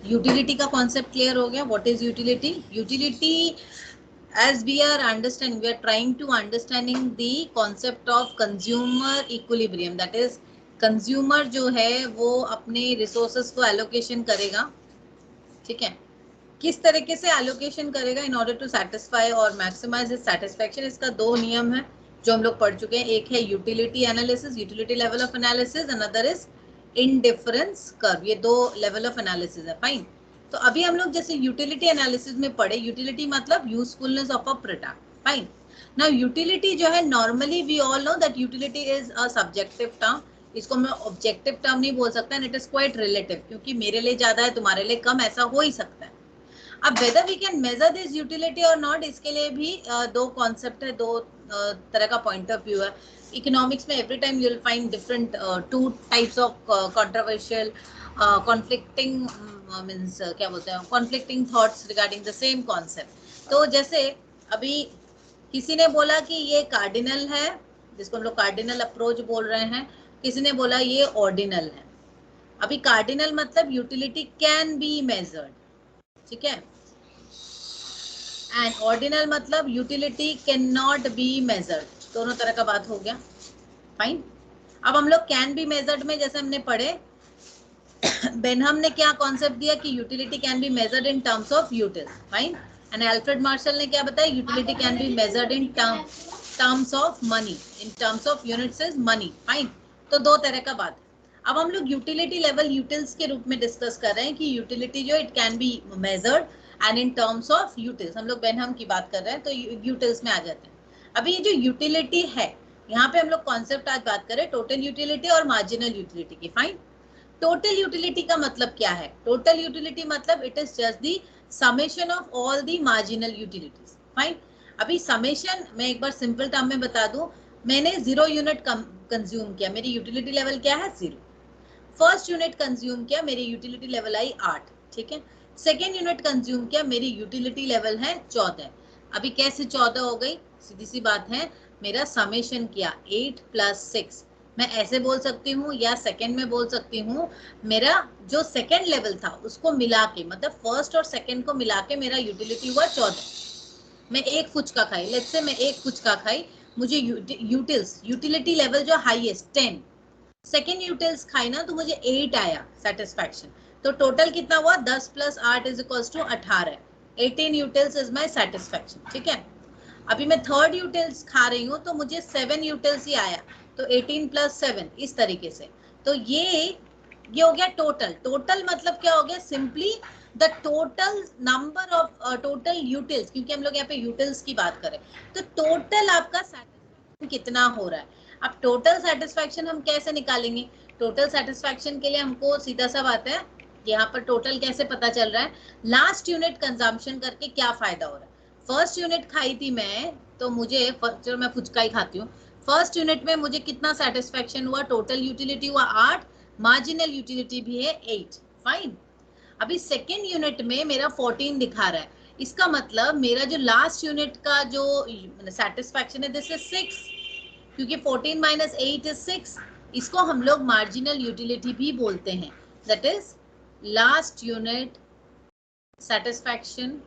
Utility का concept clear हो गया. What is utility? Utility, as we are understanding, we are trying to understanding the concept of consumer equilibrium. that is consumer जो है वो अपने resources को allocation करेगा. ठीक है, किस तरीके से allocation करेगा in order to satisfy और maximize his satisfaction. इसका दो नियम है जो हम लोग पढ़ चुके हैं. एक है utility analysis, utility level of analysis, another is indifference curve. ये दो level of analysis है. फाइन. तो अभी हम लोग जैसे यूटिलिटी एनालिसिस में पढ़े, यूटिलिटी मतलब usefulness of a product. Fine. Now utility जो है, normally we all know that utility is a subjective term. इसको मैं ऑब्जेक्टिव टर्म नहीं बोल सकता, and it is quite relative, क्योंकि मेरे लिए ज्यादा है तुम्हारे लिए कम, ऐसा हो ही सकता है. अब whether we can measure this utility or not, इसके लिए भी दो कॉन्सेप्ट है, दो तरह का पॉइंट ऑफ व्यू है. इकोनॉमिक्स में every time you will find different two types of controversial conflicting means क्या बोलते हैं, conflicting thoughts regarding the same concept. तो जैसे अभी किसी ने बोला कि ये कार्डिनल है, जिसको हम लोग कार्डिनल अप्रोच बोल रहे हैं. किसी ने बोला ये ऑर्डिनल है. अभी कार्डिनल मतलब यूटिलिटी कैन बी मेजर्ड. ठीक है, एंड ऑर्डिनल मतलब utility can not be measured. दोनों तरह का बात हो गया. फाइन. अब हम लोग कैन बी मेजर्ड में जैसे हमने पढ़े, बेनहम ने क्या कॉन्सेप्ट दिया कि utility can be measured in terms of यूटिल. Fine. And Alfred Marshall ने क्या बताया, utility can be measured in terms of money, in terms of units is money. Fine. तो दो तरह का बात. अब हम लोग यूटिलिटी लेवल यूटिल्स के रूप में डिस्कस कर रहे हैं कि यूटिलिटी जो it can be measured and in terms of utils. हम लोग बेनहम की बात कर रहे हैं तो यूटिल्स में आ जाते हैं. अभी ये जो यूटिलिटी है, यहाँ पे हम लोग कॉन्सेप्ट आज बात करें टोटल यूटिलिटी और मार्जिनल यूटिलिटी की. फाइन. टोटल यूटिलिटी का मतलब क्या है? टोटल यूटिलिटी मतलब it is just the summation of all the marginal utilities. Fine. अभी समेशन मैं एक बार सिंपल टर्म में बता दूं, मैंने 0 यूनिट कंज्यूम किया, मेरी यूटिलिटी लेवल क्या है? 0. फर्स्ट यूनिट कंज्यूम किया, मेरी यूटिलिटी लेवल आई 8. ठीक है. सेकेंड यूनिट कंज्यूम किया, मेरी यूटिलिटी लेवल है 14. अभी कैसे 14 हो गई? सीधी सी बात है, मेरा समेशन किया 8 + 6. मैं ऐसे बोल सकती हूँ या सेकेंड में बोल सकती हूँ, मेरा जो सेकेंड लेवल था उसको मिला के, मतलब फर्स्ट और सेकेंड को मिला के मेरा यूटिलिटी हुआ 14. मैं एक फुचका खाई, लेट्स से मैं एक फुचका खाई, मुझे यूटिलिटी लेवल जो हाईएस्ट 10, सेकेंड यूटिल्स खाई ना तो मुझे 8 आया सेटिस्फैक्शन. तो टोटल कितना हुआ? 10 + 8 = 18. 18 यूटिल्स इज माई सेटिस्फैक्शन. ठीक है. अभी मैं थर्ड यूटिल्स खा रही हूँ तो मुझे 7 यूटिल्स ही आया, तो 18 + 7 इस तरीके से. तो ये हो गया टोटल. टोटल मतलब क्या हो गया? Simply the total number of total utils, क्योंकि हम लोग यहाँ पे यूटिल्स की बात करें, तो टोटल आपका सेटिस्फैक्शन कितना हो रहा है. अब टोटल सेटिस्फैक्शन हम कैसे निकालेंगे? टोटल सेटिस्फैक्शन के लिए हमको सीधा सा बात है, यहाँ पर टोटल कैसे पता चल रहा है? लास्ट यूनिट कंजम्पशन करके क्या फायदा हो रहा है. फर्स्ट यूनिट खाई थी मैं, तो मुझे, चलो मैं फुचका ही खाती हूँ, फर्स्ट यूनिट में मुझे कितना सेटिस्फैक्शन हुआ? टोटल यूटिलिटी हुआ 8, मार्जिनल यूटिलिटी भी है 8. फाइन. अभी सेकेंड यूनिट में मेरा 14 दिखा रहा है, इसका मतलब मेरा जो लास्ट यूनिट का जो सेटिस्फैक्शन है दिस इज 6, क्योंकि 14 - 8 इज 6. इसको हम लोग मार्जिनल यूटिलिटी भी बोलते हैं. That is last unit satisfaction,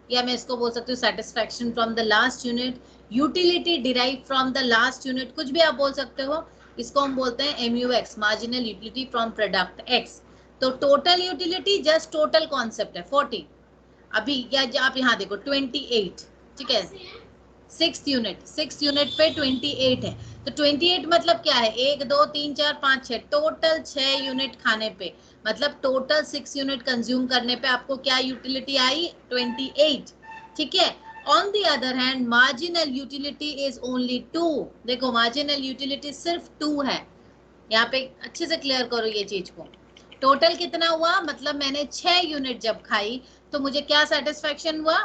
या मैं इसको बोल सकती हूँ satisfaction from the last unit, utility derive from the last unit, कुछ भी आप बोल सकते हो. इसको हम बोलते हैं MUX, marginal utility from product X. तो total utility just total concept है 14. अभी या आप यहाँ देखो 28. ठीक है. सिक्स यूनिट पे 28 है, तो 28 मतलब क्या है? 1 2 3 4 5 6, टोटल 6 यूनिट खाने पे, मतलब टोटल 6 यूनिट कंज्यूम करने पे आपको क्या यूटिलिटी आई? 28. ठीक है. On the other hand marginal utility is only 2. देखो मार्जिनल यूटिलिटी सिर्फ 2 है. यहाँ पे अच्छे से क्लियर करो ये चीज को. टोटल कितना हुआ? मतलब मैंने 6 यूनिट जब खाई तो मुझे क्या सेटिस्फैक्शन हुआ?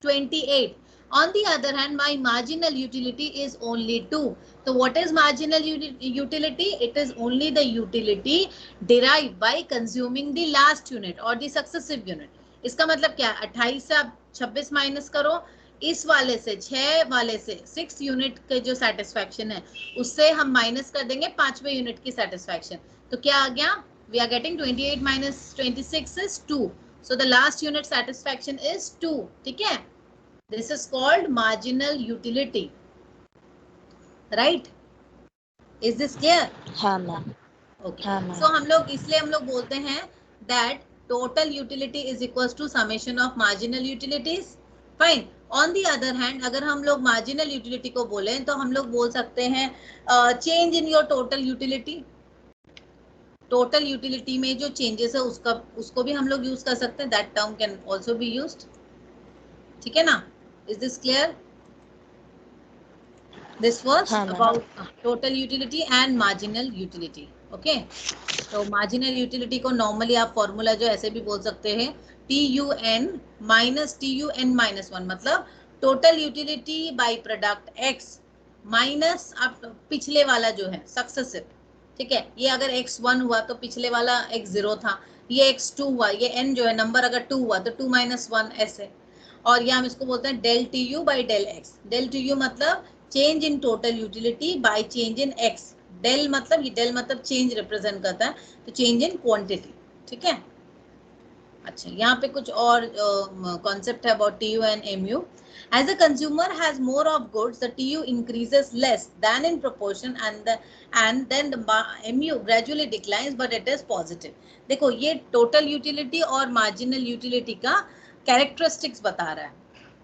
28. On the other hand, my marginal utility is only 2. So what is marginal utility? It is only the utility derived by consuming the last unit or the successive unit. इसका मतलब क्या? 28 से आप 26 माइनस करो, इस वाले से 6 वाले से 6 यूनिट के जो सेटिस्फैक्शन है उससे हम माइनस कर देंगे 5वें यूनिट की सेटिस्फैक्शन. तो क्या आ गया? We are getting 28 minus 26 is 2. So the last unit satisfaction is 2. ठीक है? This is called marginal utility. Right? Is this clear? हाँ मैम. Okay. हाँ मैम. So हम लोग इसलिए हम लोग बोलते हैं that total utility is equals to summation of marginal utilities. Fine. On the other hand, अगर हम लोग marginal utility को बोलें तो हम लोग बोल सकते हैं change in your total utility. Total utility में जो चेंजेस है उसको भी हम लोग यूज कर सकते हैं. That term can also be used. ठीक है ना? Is this clear? This was about total utility and marginal utility. Okay, तो मार्जिनल यूटिलिटी को नॉर्मली आप फॉर्मूला जो ऐसे भी बोल सकते हैं TUN माइनस TUN माइनस 1, मतलब total utility by product X minus आप पिछले वाला जो है सक्सेसिव. ठीक है, ये अगर x1 हुआ तो पिछले वाला x0 था, ये x2 हुआ, ये n जो है नंबर अगर 2 हुआ तो 2 माइनस 1 ऐसे. और ये हम इसको बोलते हैं del TU by del x. Del TU मतलब change in total utility by change in x. Del मतलब ये डेल मतलब चेंज रिप्रेजेंट करता है, तो चेंज इन क्वांटिटी. ठीक है? अच्छा, यहाँ पे कुछ और कॉन्सेप्ट है about TU and MU. As the consumer has more of goods, the TU increases less than in proportion, and then the MU gradually declines, but it is positive. देखो, ये टोटल यूटिलिटी और marginal utility का characteristics बता रहा है.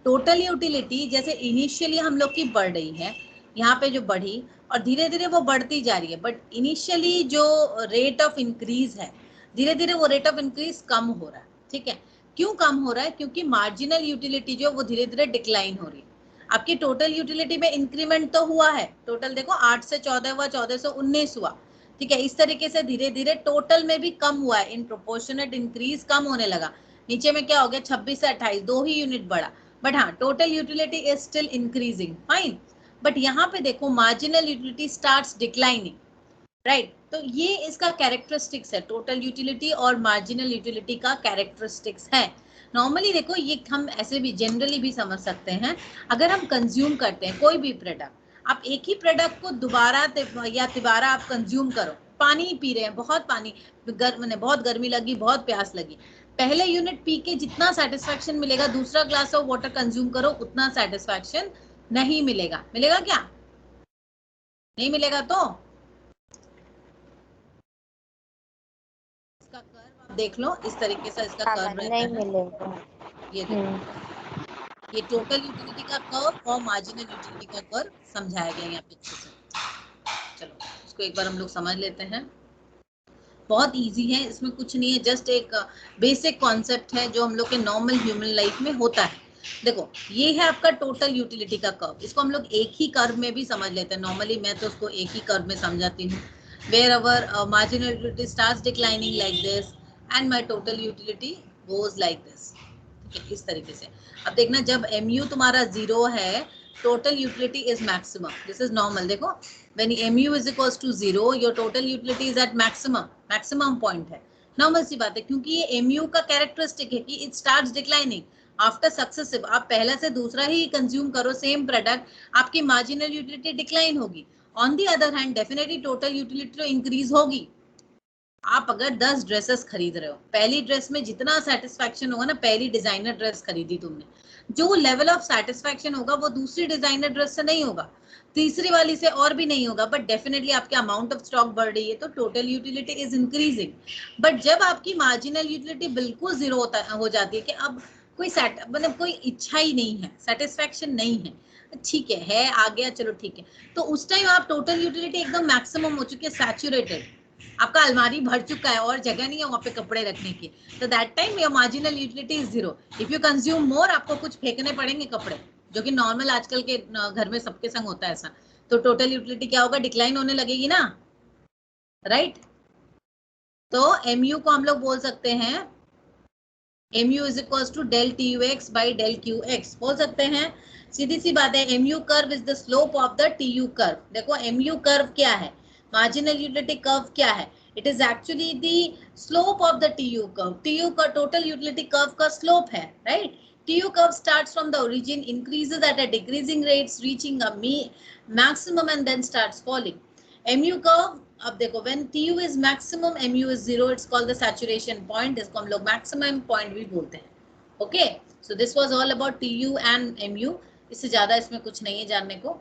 Total utility जैसे initially हम लोग की बढ़ रही है, यहाँ पे जो बढ़ी और धीरे धीरे वो बढ़ती जा रही है, बट इनिशियली जो रेट ऑफ इंक्रीज है, धीरे धीरे वो रेट ऑफ इंक्रीज कम हो रहा है. ठीक है, क्यों कम हो रहा है? क्योंकि मार्जिनल यूटिलिटी जो वो धीरे धीरे डिक्लाइन हो रही है. आपकी टोटल यूटिलिटी में इंक्रीमेंट तो हुआ है, टोटल देखो 8 से 14 हुआ, 14 से 19 हुआ. ठीक है, इस तरीके से धीरे धीरे टोटल में भी कम हुआ है, इन प्रोपोर्शनेट इंक्रीज कम होने लगा. नीचे में क्या हो गया, 26 से 28, 2 ही यूनिट बढ़ा, बट हाँ total utility is still increasing. Fine. But यहाँ पे देखो marginal utility starts declining. Right, तो ये इसका कैरेक्टरिस्टिक्स है, टोटल यूटिलिटी और मार्जिनल यूटिलिटी का कैरेक्टरिस्टिक्स है. नॉर्मली देखो ये हम ऐसे भी जनरली भी समझ सकते हैं. अगर हम कंज्यूम करते हैं कोई भी प्रोडक्ट, आप एक ही प्रोडक्ट को दोबारा या तिबारा आप कंज्यूम करो. पानी पी रहे हैं, बहुत पानी, बहुत गर्मी लगी, बहुत प्यास लगी, पहले यूनिट पी के जितना सेटिस्फैक्शन मिलेगा, दूसरा ग्लास ऑफ वाटर कंज्यूम करो उतना सेटिस्फैक्शन नहीं मिलेगा. मिलेगा क्या? नहीं मिलेगा. तो इसका कर्व आप देख लो, इस तरीके से इसका कर्व रहता है. नहीं मिलेगा. ये देखो, ये टोटल यूटिलिटी का कर्व और मार्जिनल यूटिलिटी का कर्व समझाया गया यहाँ पे अच्छे से. चलो इसको एक बार हम लोग समझ लेते हैं. बहुत इजी है, इसमें कुछ नहीं है, जस्ट एक बेसिक कॉन्सेप्ट है जो हम लोग के नॉर्मल ह्यूमन लाइफ में होता है. देखो ये है आपका टोटल यूटिलिटी का कर्व. इसको हम लोग एक ही कर्व में भी समझ लेते हैं. नॉर्मली मैं तो उसको एक ही कर्व में समझाती हूँ. Wherever marginal utility starts declining like this and my total utility goes like this. ठीक है, इस तरीके से. अब देखना, जब MU तुम्हारा 0 है, total utility is maximum. This is normal. देखो, when MU is equals to 0, your total utility is at maximum point है. नॉर्मल सी बात है, क्योंकि ये MU का कैरेक्टरिस्टिक है कि it starts declining after successive. आप पहला से दूसरा ही कंज्यूम करो सेम प्रोडक्ट, आपकी मार्जिनल यूटिलिटी डिक्लाइन होगी. On the other hand definitely total utility तो इंक्रीज होगी. आप अगर 10 ड्रेसेस खरीद रहे हो, पहली ड्रेस में जितना सेटिस्फैक्शन होगा ना, पहली डिजाइनर ड्रेस खरीदी तुमने, जो लेवल ऑफ सेटिस्फैक्शन होगा वो दूसरी डिजाइनर ड्रेस से नहीं होगा, तीसरी वाली से और भी नहीं होगा. बट डेफिनेटली आपके अमाउंट ऑफ स्टॉक बढ़ रही है तो total utility is increasing. But जब आपकी मार्जिनल यूटिलिटी बिल्कुल जीरो हो जाती है कि अब कोई मतलब कोई इच्छा ही नहीं है, सेटिस्फैक्शन नहीं है, ठीक है आ गया, चलो ठीक है, तो उस टाइम आप टोटल यूटिलिटी एकदम मैक्सिमम हो चुकी है, सैचुरेटेड, आपका अलमारी भर चुका है और जगह नहीं है वहां पे कपड़े रखने की, तो that time your marginal utility is 0. If you consume more, आपको कुछ फेंकने पड़ेंगे कपड़े, जो कि नॉर्मल आजकल के घर में सबके संग होता है ऐसा, तो टोटल यूटिलिटी क्या होगा, डिक्लाइन होने लगेगी ना. राइट, तो MU को हम लोग बोल सकते हैं MU is equals to del TUX by del QX बोल सकते हैं. सीधी सी बात है, MU curve is the slope of the TU curve. देखो MU कर्व क्या है, मार्जिनल यूटिलिटी कर्व क्या है, it is actually the slope of the TU curve. TU का टोटल यूटिलिटी कर्व का स्लोप है. Right, TU curve starts from the origin, increases at a decreasing rates, reaching a maximum and then starts falling. MU curve अब देखो when TU is maximum MU is 0 it's called the saturation point, इसको हम लोग maximum point भी बोलते हैं. Okay, so this was all about TU and MU. इससे ज्यादा इसमें कुछ नहीं है जानने को.